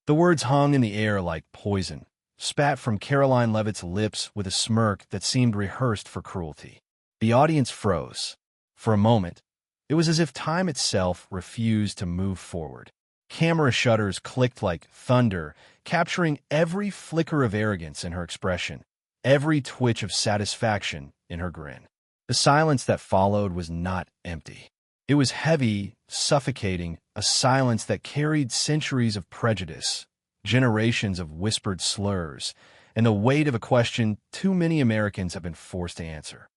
The words hung in the air like poison, spat from Karoline Leavitt's lips with a smirk that seemed rehearsed for cruelty. The audience froze. For a moment, it was as if time itself refused to move forward. Camera shutters clicked like thunder, capturing every flicker of arrogance in her expression, every twitch of satisfaction in her grin. The silence that followed was not empty. It was heavy, suffocating, a silence that carried centuries of prejudice, generations of whispered slurs, and the weight of a question too many Americans have been forced to answer.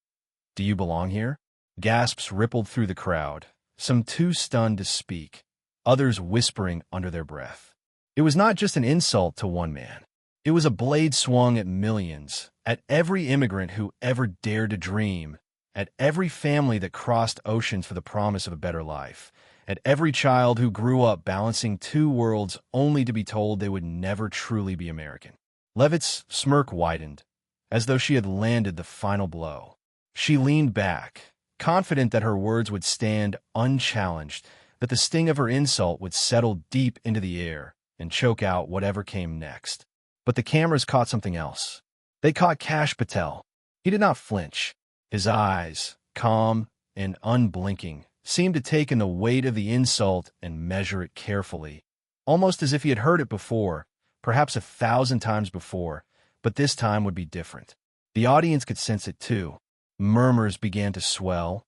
Do you belong here? Gasps rippled through the crowd, some too stunned to speak, others whispering under their breath. It was not just an insult to one man. It was a blade swung at millions, at every immigrant who ever dared to dream, at every family that crossed oceans for the promise of a better life, at every child who grew up balancing two worlds only to be told they would never truly be American. Leavitt's smirk widened, as though she had landed the final blow. She leaned back, confident that her words would stand unchallenged, that the sting of her insult would settle deep into the air and choke out whatever came next. But the cameras caught something else. They caught Kash Patel. He did not flinch. His eyes, calm and unblinking, seemed to take in the weight of the insult and measure it carefully, almost as if he had heard it before, perhaps 1,000 times before, but this time would be different. The audience could sense it too. Murmurs began to swell,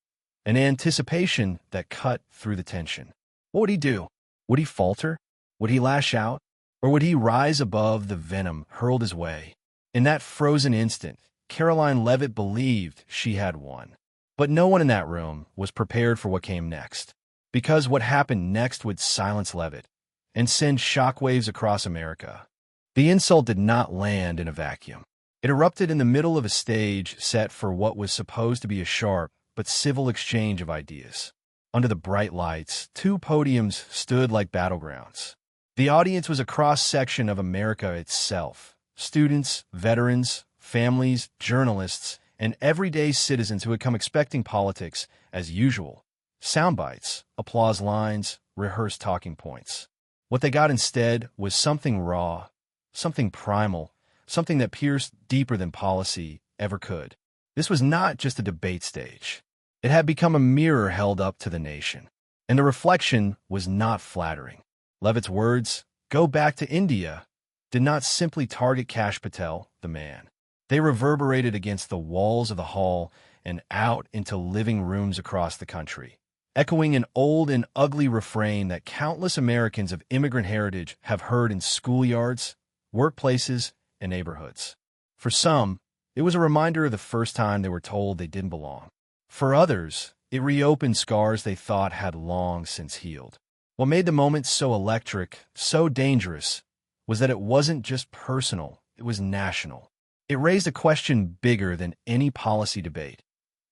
an anticipation that cut through the tension. What would he do? Would he falter? Would he lash out? Or would he rise above the venom hurled his way? In that frozen instant, Karoline Leavitt believed she had won. But no one in that room was prepared for what came next, because what happened next would silence Leavitt and send shockwaves across America. The insult did not land in a vacuum. It erupted in the middle of a stage set for what was supposed to be a sharp but civil exchange of ideas. Under the bright lights, two podiums stood like battlegrounds. The audience was a cross-section of America itself: students, veterans, families, journalists, and everyday citizens who had come expecting politics as usual. Sound bites, applause lines, rehearsed talking points. What they got instead was something raw, something primal, something that pierced deeper than policy ever could. This was not just a debate stage. It had become a mirror held up to the nation. And the reflection was not flattering. Leavitt's words, "Go back to India," did not simply target Kash Patel, the man. They reverberated against the walls of the hall and out into living rooms across the country, echoing an old and ugly refrain that countless Americans of immigrant heritage have heard in schoolyards, workplaces, and neighborhoods. For some, it was a reminder of the first time they were told they didn't belong. For others, it reopened scars they thought had long since healed. What made the moment so electric, so dangerous, was that it wasn't just personal, it was national. It raised a question bigger than any policy debate.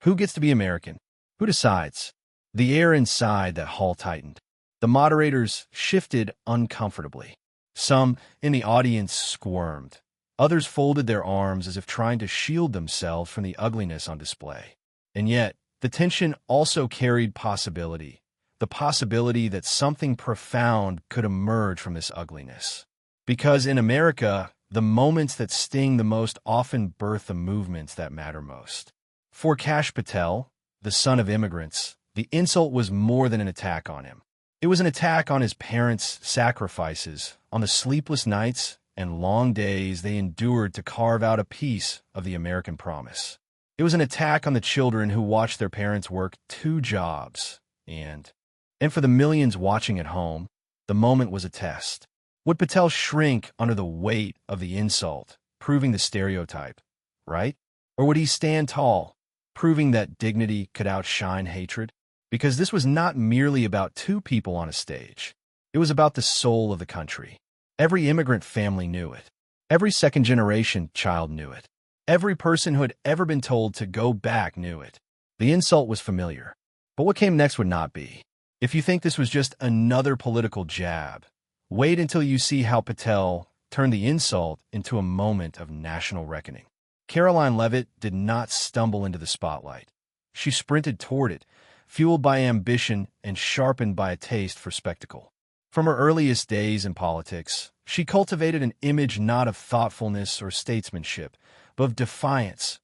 Who gets to be American? Who decides? The air inside that hall tightened. The moderators shifted uncomfortably. Some in the audience squirmed. Others folded their arms as if trying to shield themselves from the ugliness on display. And yet, the tension also carried possibility. The possibility that something profound could emerge from this ugliness. Because in America, the moments that sting the most often birth the movements that matter most. For Kash Patel, the son of immigrants, the insult was more than an attack on him. It was an attack on his parents' sacrifices, on the sleepless nights and long days they endured to carve out a piece of the American promise. It was an attack on the children who watched their parents work 2 jobs. And for the millions watching at home, the moment was a test. Would Patel shrink under the weight of the insult, proving the stereotype, right? Or would he stand tall, proving that dignity could outshine hatred? Because this was not merely about 2 people on a stage. It was about the soul of the country. Every immigrant family knew it. Every second-generation child knew it. Every person who had ever been told to go back knew it. The insult was familiar. But what came next would not be. If you think this was just another political jab, wait until you see how Patel turned the insult into a moment of national reckoning. Karoline Leavitt did not stumble into the spotlight. She sprinted toward it, fueled by ambition and sharpened by a taste for spectacle. From her earliest days in politics, she cultivated an image not of thoughtfulness or statesmanship, but of defiance,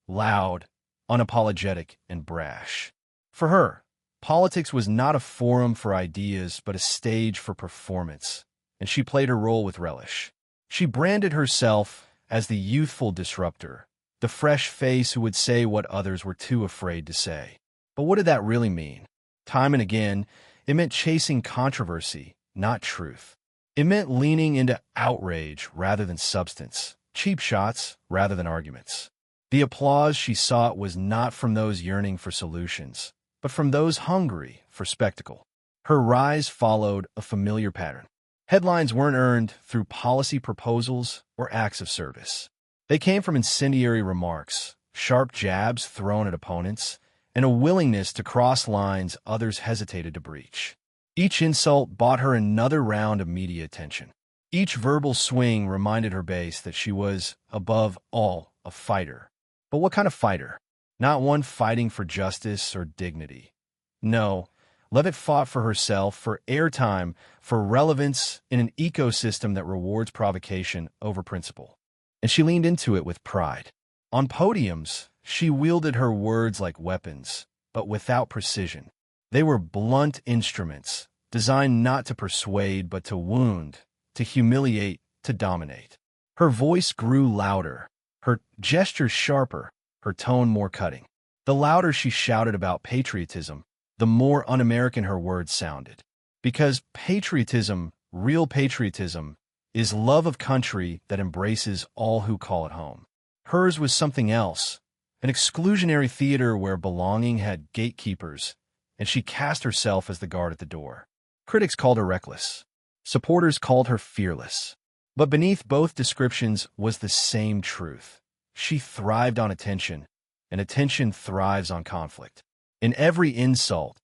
loud, unapologetic, and brash. For her, politics was not a forum for ideas, but a stage for performance, and she played her role with relish. She branded herself as the youthful disruptor, the fresh face who would say what others were too afraid to say. But what did that really mean? Time and again, it meant chasing controversy, not truth. It meant leaning into outrage rather than substance, cheap shots rather than arguments. The applause she sought was not from those yearning for solutions, but from those hungry for spectacle. Her rise followed a familiar pattern. Headlines weren't earned through policy proposals or acts of service. They came from incendiary remarks, sharp jabs thrown at opponents, and a willingness to cross lines others hesitated to breach. Each insult bought her another round of media attention. Each verbal swing reminded her base that she was, above all, a fighter. But what kind of fighter? Not one fighting for justice or dignity. No, Leavitt fought for herself, for airtime, for relevance in an ecosystem that rewards provocation over principle. And she leaned into it with pride. On podiums, she wielded her words like weapons, but without precision. They were blunt instruments, designed not to persuade but to wound, to humiliate, to dominate. Her voice grew louder, her gestures sharper, her tone more cutting. The louder she shouted about patriotism, the more un-American her words sounded. Because patriotism, real patriotism, is love of country that embraces all who call it home. Hers was something else, an exclusionary theater where belonging had gatekeepers, and she cast herself as the guard at the door. Critics called her reckless. Supporters called her fearless. But beneath both descriptions was the same truth. She thrived on attention, and attention thrives on conflict. In every insult,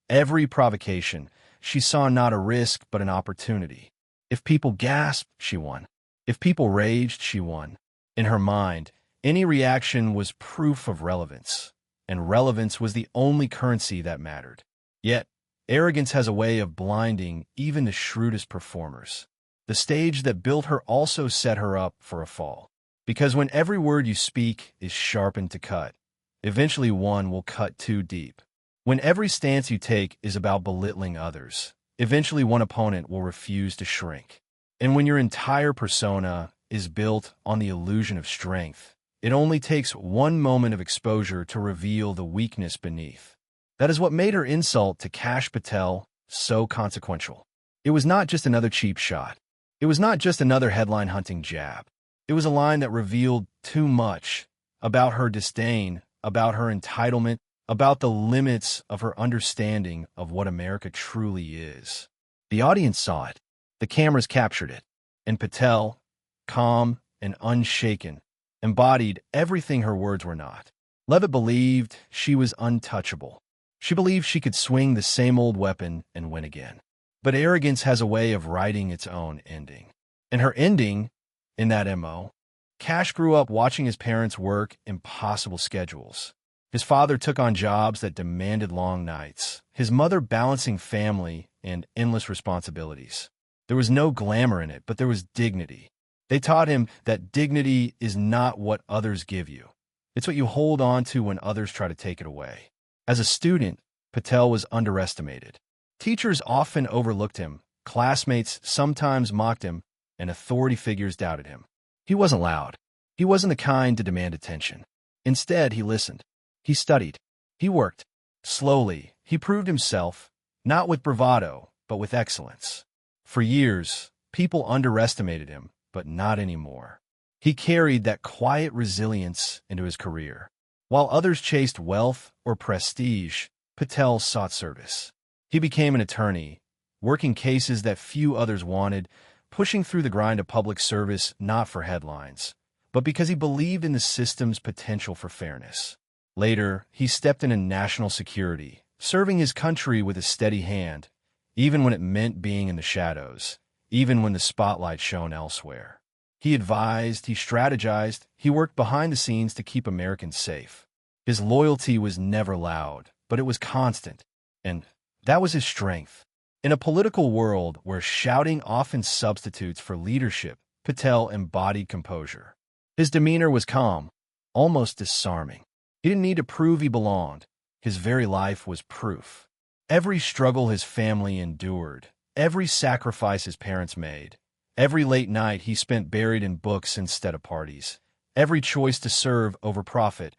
every provocation, she saw not a risk but an opportunity. If people gasped, she won. If people raged, she won. In her mind, any reaction was proof of relevance, and relevance was the only currency that mattered. Yet, arrogance has a way of blinding even the shrewdest performers. The stage that built her also set her up for a fall. Because when every word you speak is sharpened to cut, eventually one will cut too deep. When every stance you take is about belittling others, eventually one opponent will refuse to shrink. And when your entire persona is built on the illusion of strength, it only takes one moment of exposure to reveal the weakness beneath. That is what made her insult to Kash Patel so consequential. It was not just another cheap shot. It was not just another headline-hunting jab. It was a line that revealed too much about her disdain, about her entitlement, about the limits of her understanding of what America truly is. The audience saw it. The cameras captured it. And Patel, calm and unshaken, embodied everything her words were not. Leavitt believed she was untouchable. She believed she could swing the same old weapon and win again. But arrogance has a way of writing its own ending. And her ending, in that MO, Kash grew up watching his parents work impossible schedules. His father took on jobs that demanded long nights, his mother balancing family and endless responsibilities. There was no glamour in it, but there was dignity. They taught him that dignity is not what others give you. It's what you hold on to when others try to take it away. As a student, Patel was underestimated. Teachers often overlooked him, classmates sometimes mocked him, and authority figures doubted him. He wasn't loud. He wasn't the kind to demand attention. Instead, he listened. He studied. He worked. Slowly, he proved himself, not with bravado, but with excellence. For years, people underestimated him, but not anymore. He carried that quiet resilience into his career. While others chased wealth or prestige, Patel sought service. He became an attorney, working cases that few others wanted, pushing through the grind of public service not for headlines, but because he believed in the system's potential for fairness. Later, he stepped into national security, serving his country with a steady hand, even when it meant being in the shadows, even when the spotlight shone elsewhere. He advised, he strategized, he worked behind the scenes to keep Americans safe. His loyalty was never loud, but it was constant, and that was his strength. In a political world where shouting often substitutes for leadership, Patel embodied composure. His demeanor was calm, almost disarming. He didn't need to prove he belonged. His very life was proof. Every struggle his family endured, every sacrifice his parents made, every late night he spent buried in books instead of parties, every choice to serve over profit,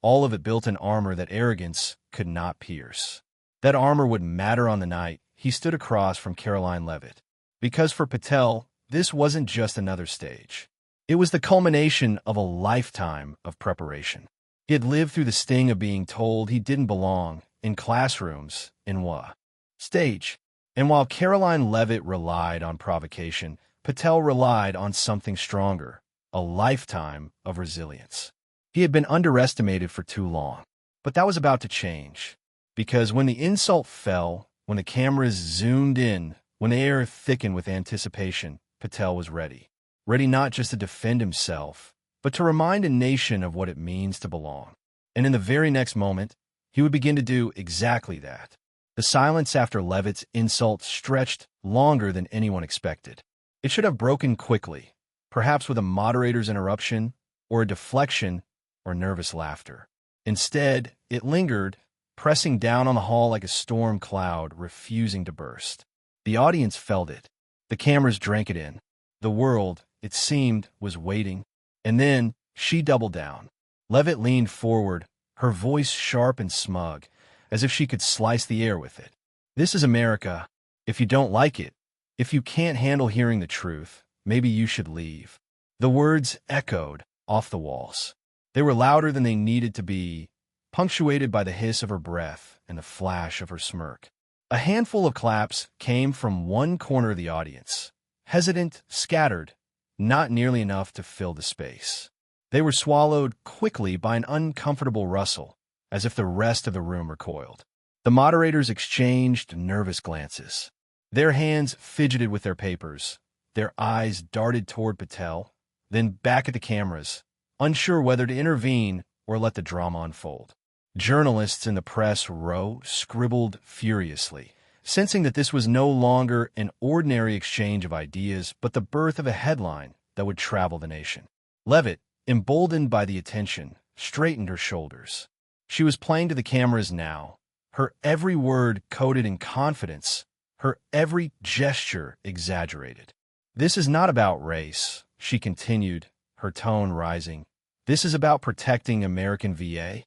all of it built an armor that arrogance could not pierce. That armor would matter on the night he stood across from Karoline Leavitt. Because for Patel, this wasn't just another stage. It was the culmination of a lifetime of preparation. He had lived through the sting of being told he didn't belong in classrooms, in stage. And while Karoline Leavitt relied on provocation, Patel relied on something stronger, a lifetime of resilience. He had been underestimated for too long, but that was about to change. Because when the insult fell, when the cameras zoomed in, when the air thickened with anticipation, Patel was ready. Ready not just to defend himself, but to remind a nation of what it means to belong. And in the very next moment, he would begin to do exactly that. The silence after Leavitt's insult stretched longer than anyone expected. It should have broken quickly, perhaps with a moderator's interruption, or a deflection, or nervous laughter. Instead, it lingered, pressing down on the hall like a storm cloud, refusing to burst. The audience felt it. The cameras drank it in. The world, it seemed, was waiting. And then she doubled down. Leavitt leaned forward, her voice sharp and smug, as if she could slice the air with it. This is America. If you don't like it, if you can't handle hearing the truth, maybe you should leave. The words echoed off the walls. They were louder than they needed to be, punctuated by the hiss of her breath and the flash of her smirk. A handful of claps came from one corner of the audience, hesitant, scattered, not nearly enough to fill the space. They were swallowed quickly by an uncomfortable rustle, as if the rest of the room recoiled. The moderators exchanged nervous glances. Their hands fidgeted with their papers. Their eyes darted toward Patel, then back at the cameras, unsure whether to intervene or let the drama unfold. Journalists in the press row scribbled furiously, sensing that this was no longer an ordinary exchange of ideas, but the birth of a headline that would travel the nation. Leavitt, emboldened by the attention, straightened her shoulders. She was playing to the cameras now, her every word coded in confidence, her every gesture exaggerated. This is not about race, she continued, her tone rising. This is about protecting American VA.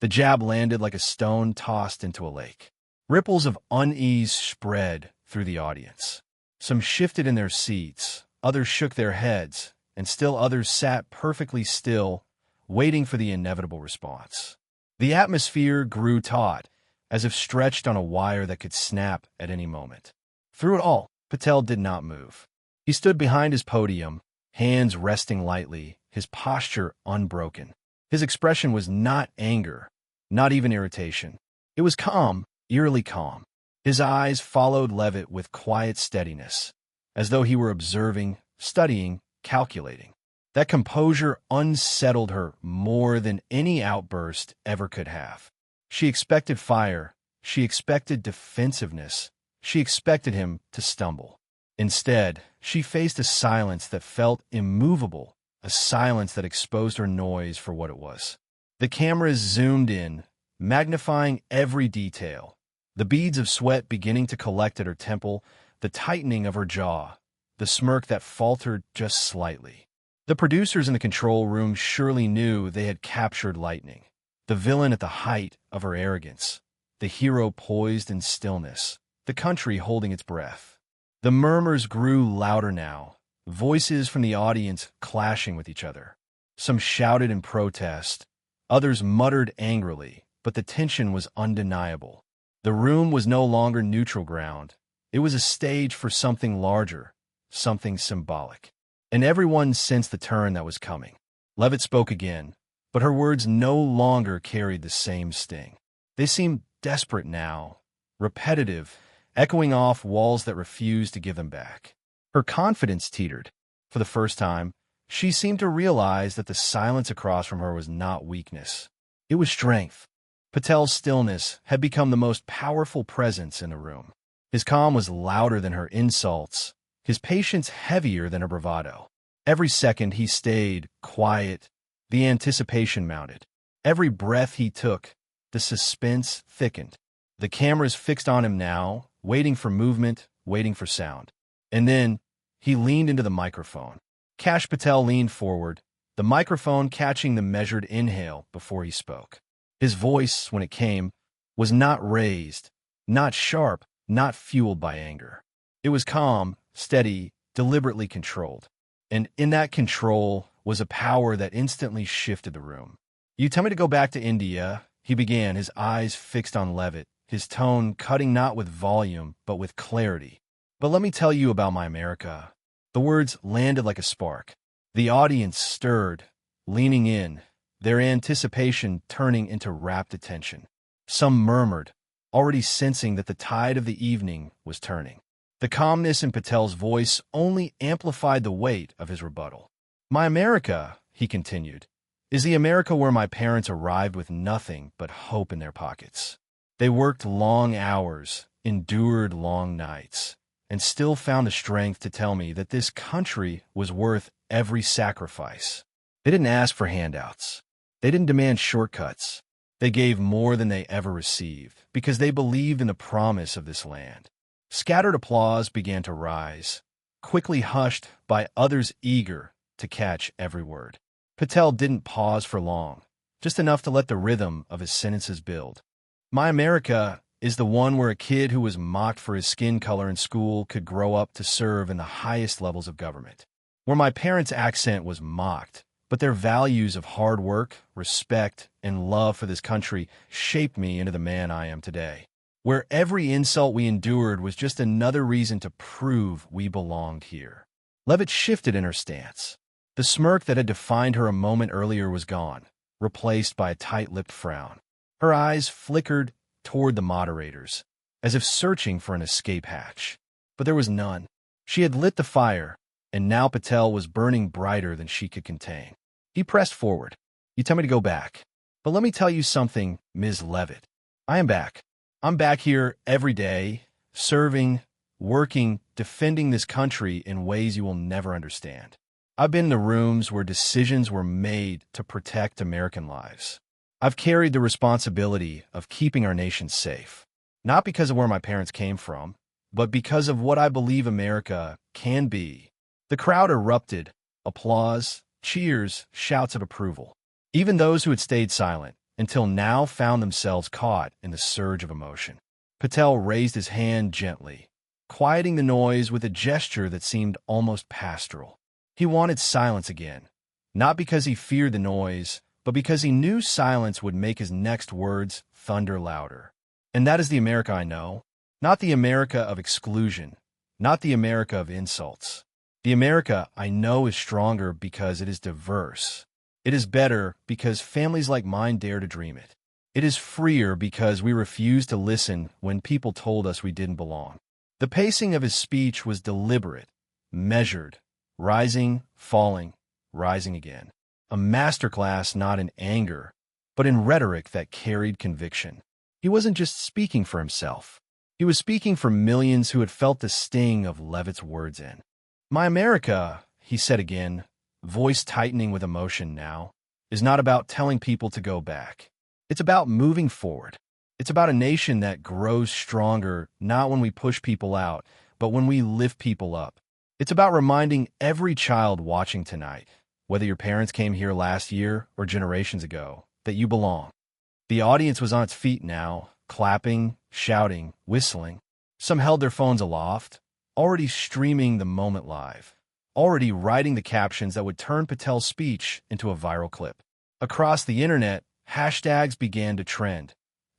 The jab landed like a stone tossed into a lake. Ripples of unease spread through the audience. Some shifted in their seats, others shook their heads, and still others sat perfectly still, waiting for the inevitable response. The atmosphere grew taut, as if stretched on a wire that could snap at any moment. Through it all, Patel did not move. He stood behind his podium, hands resting lightly, his posture unbroken. His expression was not anger, not even irritation. It was calm, eerily calm. His eyes followed Leavitt with quiet steadiness, as though he were observing, studying, calculating. That composure unsettled her more than any outburst ever could have. She expected fire. She expected defensiveness. She expected him to stumble. Instead, she faced a silence that felt immovable, a silence that exposed her noise for what it was. The cameras zoomed in, magnifying every detail. The beads of sweat beginning to collect at her temple, the tightening of her jaw, the smirk that faltered just slightly. The producers in the control room surely knew they had captured lightning. The villain at the height of her arrogance, the hero poised in stillness, the country holding its breath. The murmurs grew louder now, voices from the audience clashing with each other. Some shouted in protest, others muttered angrily, but the tension was undeniable. The room was no longer neutral ground. It was a stage for something larger, something symbolic. And everyone sensed the turn that was coming. Leavitt spoke again, but her words no longer carried the same sting. They seemed desperate now, repetitive, echoing off walls that refused to give them back. Her confidence teetered. For the first time, she seemed to realize that the silence across from her was not weakness. It was strength. Patel's stillness had become the most powerful presence in the room. His calm was louder than her insults, his patience heavier than her bravado. Every second he stayed quiet, the anticipation mounted. Every breath he took, the suspense thickened. The cameras fixed on him now, waiting for movement, waiting for sound. And then he leaned into the microphone. Kash Patel leaned forward, the microphone catching the measured inhale before he spoke. His voice, when it came, was not raised, not sharp, not fueled by anger. It was calm, steady, deliberately controlled. And in that control was a power that instantly shifted the room. "You tell me to go back to India," he began, his eyes fixed on Leavitt, his tone cutting not with volume, but with clarity. "But let me tell you about my America." The words landed like a spark. The audience stirred, leaning in, their anticipation turning into rapt attention. Some murmured, already sensing that the tide of the evening was turning. The calmness in Patel's voice only amplified the weight of his rebuttal. "My America," he continued, "is the America where my parents arrived with nothing but hope in their pockets. They worked long hours, endured long nights, and still found the strength to tell me that this country was worth every sacrifice. They didn't ask for handouts. They didn't demand shortcuts. They gave more than they ever received because they believed in the promise of this land." Scattered applause began to rise, quickly hushed by others eager to catch every word. Patel didn't pause for long, just enough to let the rhythm of his sentences build. "My America is the one where a kid who was mocked for his skin color in school could grow up to serve in the highest levels of government. Where my parents' accent was mocked, but their values of hard work, respect, and love for this country shaped me into the man I am today. Where every insult we endured was just another reason to prove we belonged here." Leavitt shifted in her stance. The smirk that had defined her a moment earlier was gone, replaced by a tight-lipped frown. Her eyes flickered toward the moderators, as if searching for an escape hatch. But there was none. She had lit the fire, and now Patel was burning brighter than she could contain. He pressed forward. "You tell me to go back. But let me tell you something, Ms. Leavitt. I am back. I'm back here every day, serving, working, defending this country in ways you will never understand. I've been in the rooms where decisions were made to protect American lives. I've carried the responsibility of keeping our nation safe, not because of where my parents came from, but because of what I believe America can be." The crowd erupted, applause, cheers, shouts of approval. Even those who had stayed silent until now found themselves caught in the surge of emotion. Patel raised his hand gently, quieting the noise with a gesture that seemed almost pastoral. He wanted silence again, not because he feared the noise, but because he knew silence would make his next words thunder louder. "And that is the America I know, not the America of exclusion, not the America of insults. The America I know is stronger because it is diverse. It is better because families like mine dare to dream it. It is freer because we refused to listen when people told us we didn't belong." The pacing of his speech was deliberate, measured, rising, falling, rising again. A masterclass not in anger, but in rhetoric that carried conviction. He wasn't just speaking for himself. He was speaking for millions who had felt the sting of Leavitt's words in. "My America," he said again, voice tightening with emotion now, "is not about telling people to go back. It's about moving forward. It's about a nation that grows stronger not when we push people out, but when we lift people up. It's about reminding every child watching tonight, whether your parents came here last year or generations ago, that you belong." The audience was on its feet now, clapping, shouting, whistling. Some held their phones aloft, already streaming the moment live, already writing the captions that would turn Patel's speech into a viral clip. Across the internet, hashtags began to trend.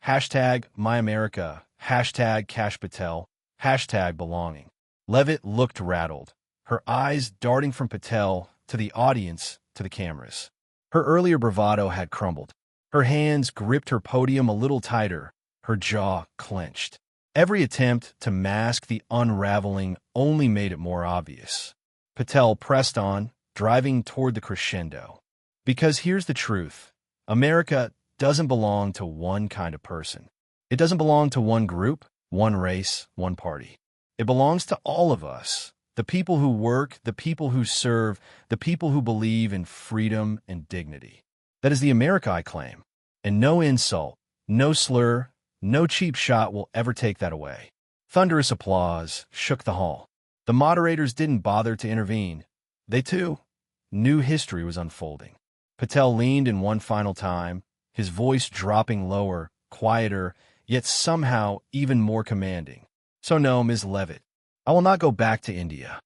Hashtag MyAmerica, hashtag Kash Patel, hashtag belonging. Leavitt looked rattled, her eyes darting from Patel to the audience to the cameras. Her earlier bravado had crumbled. Her hands gripped her podium a little tighter, her jaw clenched. Every attempt to mask the unraveling only made it more obvious. Patel pressed on, driving toward the crescendo. Because here's the truth. America doesn't belong to one kind of person. It doesn't belong to one group. one race, one party. It belongs to all of us, the people who work, the people who serve, the people who believe in freedom and dignity. That is the America I claim, and no insult, no slur, no cheap shot will ever take that away. Thunderous applause shook the hall. The moderators didn't bother to intervene. They, too, knew history was unfolding. Patel leaned in one final time, his voice dropping lower, quieter, yet somehow even more commanding. So no, Ms. Leavitt, I will not go back to India.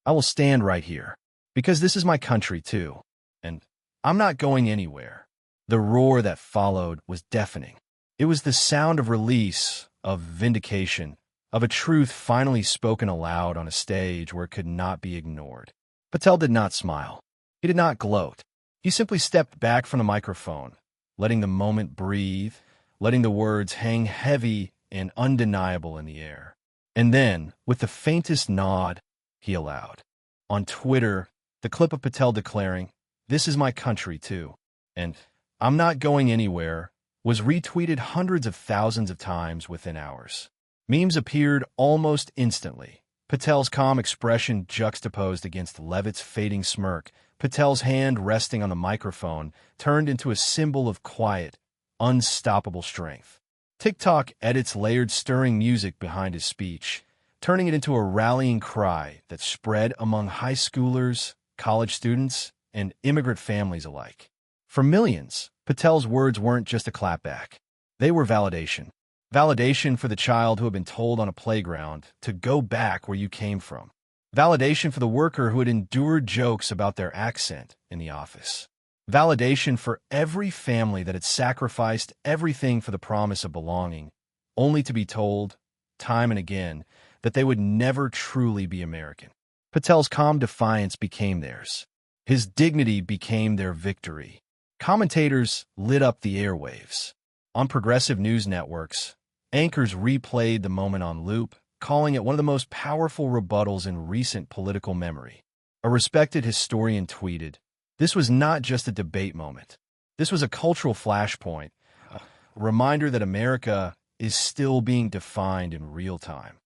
I will stand right here, because this is my country, too, and I'm not going anywhere. The roar that followed was deafening. It was the sound of release, of vindication, of a truth finally spoken aloud on a stage where it could not be ignored. Patel did not smile. He did not gloat. He simply stepped back from the microphone, letting the moment breathe, letting the words hang heavy and undeniable in the air. And then, with the faintest nod, he allowed. On Twitter, the clip of Patel declaring, "This is my country, too, and I'm not going anywhere," was retweeted hundreds of thousands of times within hours. Memes appeared almost instantly. Patel's calm expression juxtaposed against Leavitt's fading smirk, Patel's hand resting on the microphone, turned into a symbol of quiet, unstoppable strength. TikTok edits layered stirring music behind his speech, turning it into a rallying cry that spread among high schoolers, college students, and immigrant families alike. For millions, Patel's words weren't just a clapback. They were validation. Validation for the child who had been told on a playground to go back where you came from. Validation for the worker who had endured jokes about their accent in the office. Validation for every family that had sacrificed everything for the promise of belonging, only to be told, time and again, that they would never truly be American. Patel's calm defiance became theirs. His dignity became their victory. Commentators lit up the airwaves. On progressive news networks, anchors replayed the moment on loop, calling it one of the most powerful rebuttals in recent political memory. A respected historian tweeted, "This was not just a debate moment. This was a cultural flashpoint, a reminder that America is still being defined in real time."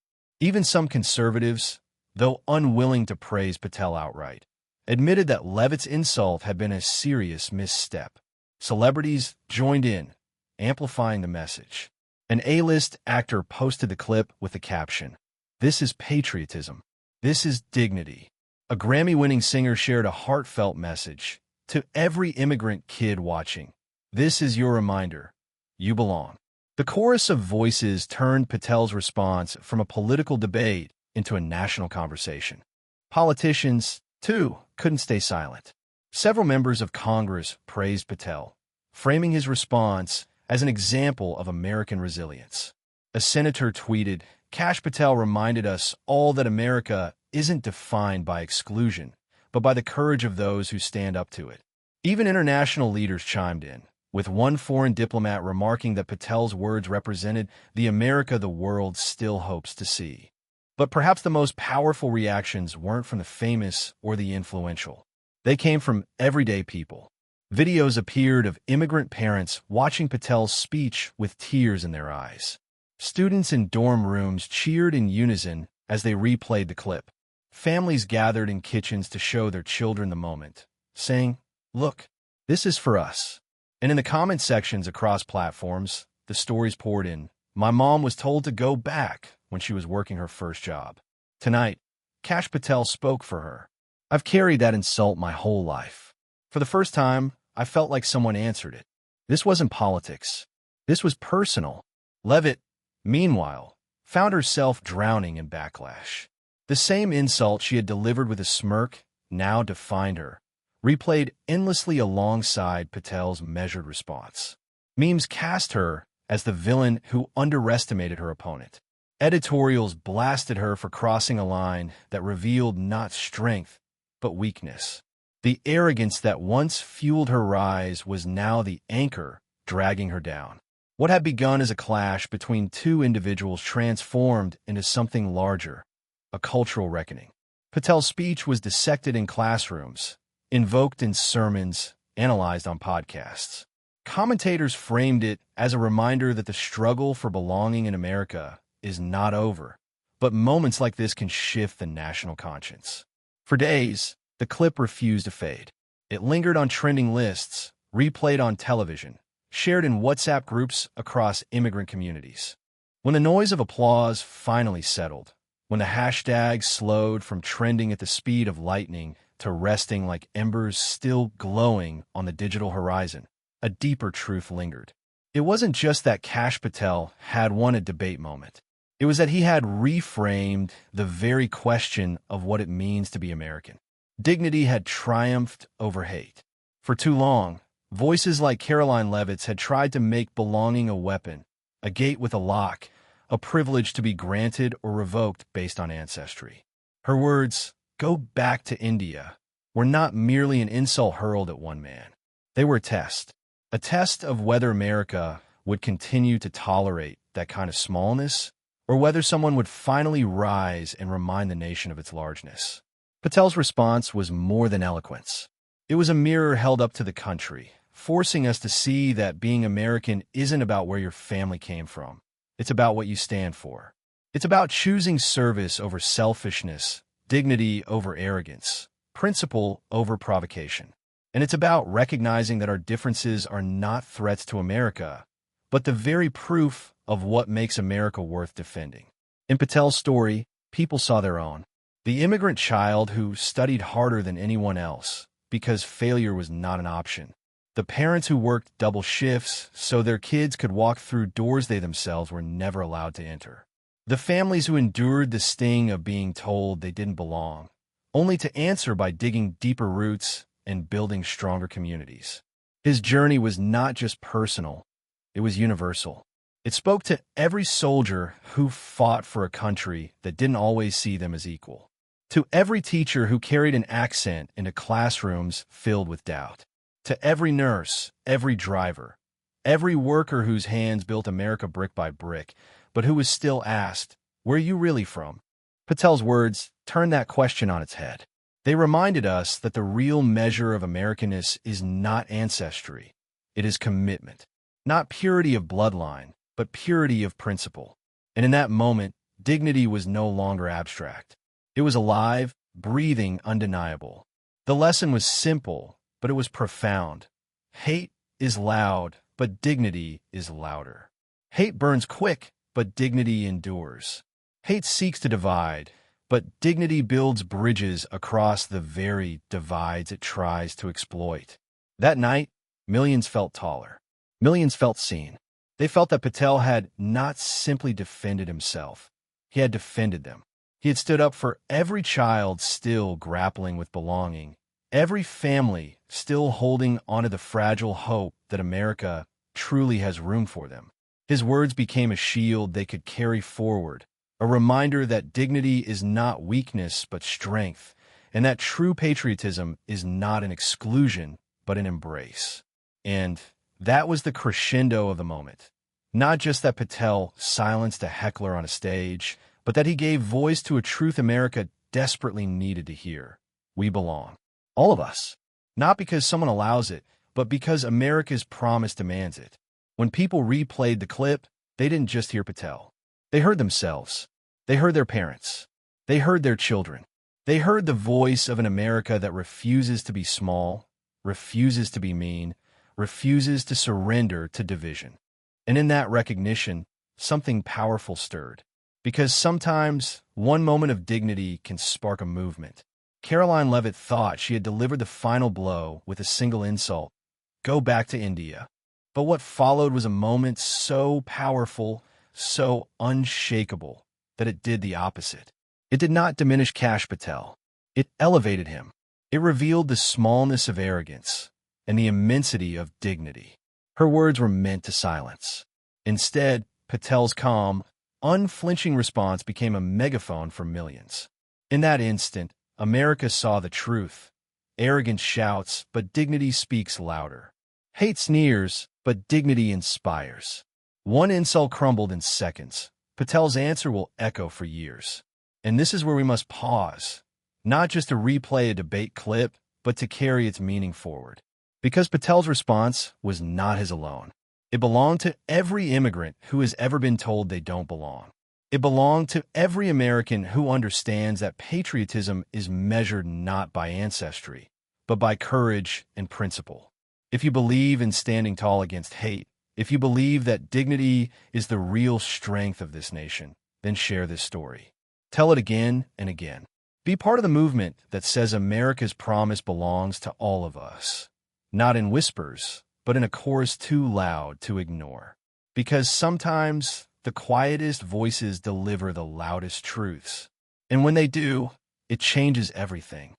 Even some conservatives, though unwilling to praise Patel outright, admitted that Leavitt's insult had been a serious misstep. Celebrities joined in, amplifying the message. An A-list actor posted the clip with the caption, "This is patriotism. This is dignity." A Grammy-winning singer shared a heartfelt message to every immigrant kid watching. "This is your reminder. You belong." The chorus of voices turned Patel's response from a political debate into a national conversation. Politicians, too, couldn't stay silent. Several members of Congress praised Patel, framing his response as an example of American resilience. A senator tweeted, "Kash Patel reminded us all that America isn't defined by exclusion, but by the courage of those who stand up to it." Even international leaders chimed in, with one foreign diplomat remarking that Patel's words represented the America the world still hopes to see. But perhaps the most powerful reactions weren't from the famous or the influential. They came from everyday people. Videos appeared of immigrant parents watching Patel's speech with tears in their eyes. Students in dorm rooms cheered in unison as they replayed the clip. Families gathered in kitchens to show their children the moment, saying, "Look, this is for us." And in the comment sections across platforms, the stories poured in. "My mom was told to go back when she was working her first job. Tonight, Kash Patel spoke for her. I've carried that insult my whole life. For the first time, I felt like someone answered it. This wasn't politics. This was personal." Leavitt, meanwhile, found herself drowning in backlash. The same insult she had delivered with a smirk now defined her, replayed endlessly alongside Patel's measured response. Memes cast her as the villain who underestimated her opponent. Editorials blasted her for crossing a line that revealed not strength, but weakness. The arrogance that once fueled her rise was now the anchor dragging her down. What had begun as a clash between two individuals transformed into something larger, a cultural reckoning. Patel's speech was dissected in classrooms, invoked in sermons, analyzed on podcasts. Commentators framed it as a reminder that the struggle for belonging in America is not over, but moments like this can shift the national conscience. For days, the clip refused to fade. It lingered on trending lists, replayed on television, shared in WhatsApp groups across immigrant communities. When the noise of applause finally settled, when the hashtag slowed from trending at the speed of lightning to resting like embers still glowing on the digital horizon, a deeper truth lingered. It wasn't just that Kash Patel had won a debate moment. It was that he had reframed the very question of what it means to be American. Dignity had triumphed over hate. For too long, voices like Karoline Leavitt's had tried to make belonging a weapon, a gate with a lock, a privilege to be granted or revoked based on ancestry. Her words, "Go back to India," were not merely an insult hurled at one man. They were a test of whether America would continue to tolerate that kind of smallness, or whether someone would finally rise and remind the nation of its largeness. Patel's response was more than eloquence. It was a mirror held up to the country, forcing us to see that being American isn't about where your family came from. It's about what you stand for. It's about choosing service over selfishness, dignity over arrogance, principle over provocation. And it's about recognizing that our differences are not threats to America, but the very proof of what makes America worth defending. In Patel's story, people saw their own. The immigrant child who studied harder than anyone else because failure was not an option. The parents who worked double shifts so their kids could walk through doors they themselves were never allowed to enter. The families who endured the sting of being told they didn't belong, only to answer by digging deeper roots and building stronger communities. His journey was not just personal, it was universal. It spoke to every soldier who fought for a country that didn't always see them as equal. To every teacher who carried an accent into classrooms filled with doubt. To every nurse, every driver, every worker whose hands built America brick by brick, but who was still asked, "Where are you really from?" Patel's words turned that question on its head. They reminded us that the real measure of Americanness is not ancestry, it is commitment. Not purity of bloodline, but purity of principle. And in that moment, dignity was no longer abstract. It was alive, breathing, undeniable. The lesson was simple, but it was profound. Hate is loud, but dignity is louder. Hate burns quick, but dignity endures. Hate seeks to divide, but dignity builds bridges across the very divides it tries to exploit. That night, millions felt taller. Millions felt seen. They felt that Patel had not simply defended himself. He had defended them. He had stood up for every child still grappling with belonging, every family still holding onto the fragile hope that America truly has room for them. His words became a shield they could carry forward, a reminder that dignity is not weakness but strength, and that true patriotism is not an exclusion but an embrace. And that was the crescendo of the moment. Not just that Patel silenced a heckler on a stage, but that he gave voice to a truth America desperately needed to hear. We belong. All of us. Not because someone allows it, but because America's promise demands it. When people replayed the clip, they didn't just hear Patel. They heard themselves. They heard their parents. They heard their children. They heard the voice of an America that refuses to be small, refuses to be mean, refuses to surrender to division. And in that recognition, something powerful stirred. Because sometimes one moment of dignity can spark a movement. Karoline Leavitt thought she had delivered the final blow with a single insult, "Go back to India." But what followed was a moment so powerful, so unshakable, that it did the opposite. It did not diminish Kash Patel. It elevated him. It revealed the smallness of arrogance and the immensity of dignity. Her words were meant to silence. Instead, Patel's calm, unflinching response became a megaphone for millions. In that instant, America saw the truth. Arrogance shouts, but dignity speaks louder. Hate sneers, but dignity inspires. One insult crumbled in seconds. Patel's answer will echo for years. And this is where we must pause, not just to replay a debate clip, but to carry its meaning forward. Because Patel's response was not his alone. It belonged to every immigrant who has ever been told they don't belong. It belonged to every American who understands that patriotism is measured not by ancestry, but by courage and principle. If you believe in standing tall against hate, if you believe that dignity is the real strength of this nation, then share this story. Tell it again and again. Be part of the movement that says America's promise belongs to all of us, not in whispers, but in a chorus too loud to ignore. Because sometimes the quietest voices deliver the loudest truths. And when they do, it changes everything.